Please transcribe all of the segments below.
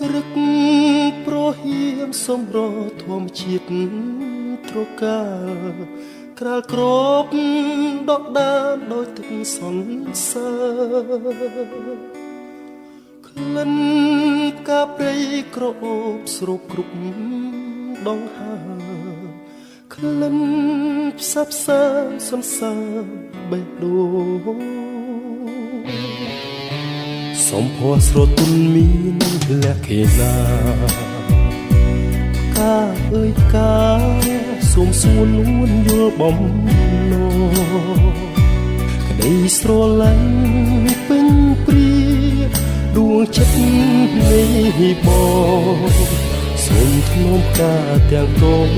រឹកប្រហៀមសំរធម្មជាតិត្រកាក្រាលក្របដកដានដោយទឹកសន្សើរក្លិនផ្កាព្រៃក្រអូបស្រូបគ្រប់ដងហើក្លិនផ្សះផ្សាសន្សើរបេះដូងសំភ័រស្រទន់មានលក្ខណៈកាអើយកាសូមសួរនួនយល់បំណងក្តីស្រឡាញ់ពេញព្រាដួងចិត្តនេះបងសូមធ្នមការទាំងកង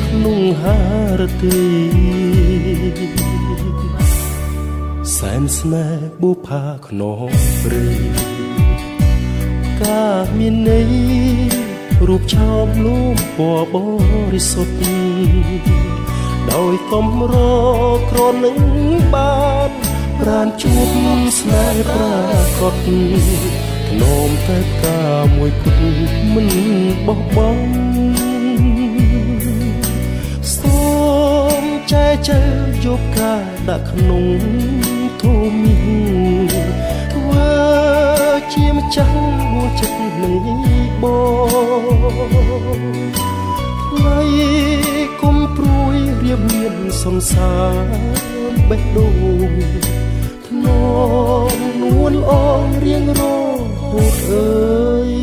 ក្នុងហារទីសែនស្នេហ៍បុផាខ្នងព្រៃការមានន័យរូបឆោមលូមពណ៌បរិសុទ្ធដោយកំរក្រនឹងបានប្រានជួបស្នេហ៍ប្រាកដធ្នមតែការមួយគត់មិនបោះបង់សូមចែកចែកយកការដាក់ក្នុងធូមីធ្វើជាម្ចាស់មួយចិត្តនៃបងថ្លៃគុំព្រួយរៀបមានសន្សារបេះដូងធ្នមនួនល្អរៀងរហូតអើយ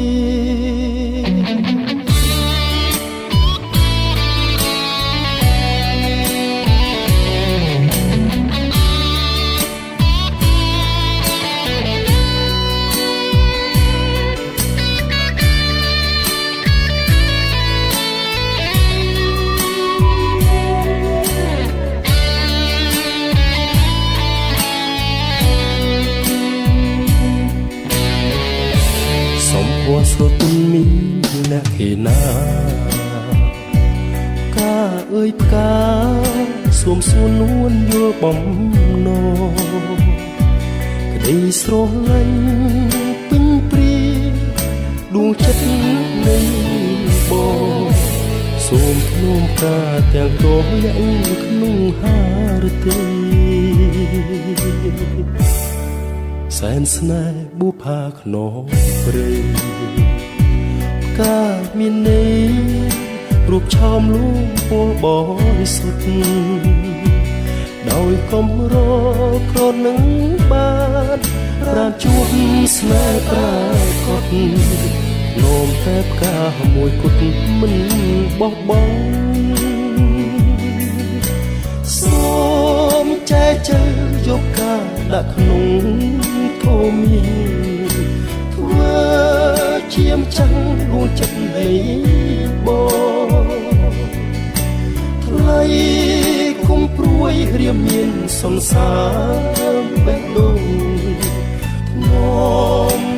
ស្រទន់មានលក្ខណៈកាអើយផ្កាសូមសួរនួនយល់បំណងក្តីស្រឡាញ់ពេញព្រាដួងចិត្តនៃបងសូមធ្នមការទាំងកងយ៉ាងក្នុងហារទីសែនស្នេហ៍បុផាខ្នងព្រៃការមានន័យរូបឆោមលូមពណ៌បរិសុទ្ធដោយកំរក្រនឹងបានប្រានជួបស្នេហ៍ប្រាកដនោមតែផ្កាមួយគត់មិនបោះបង់សូមចែកចែកយកការដាក់ក្នុងធូមីធ្វើជាម្ចាស់ដួងចិត្តនៃបងថ្លៃគុំព្រួយរៀមមានសន្សារបេះដូងធ្នម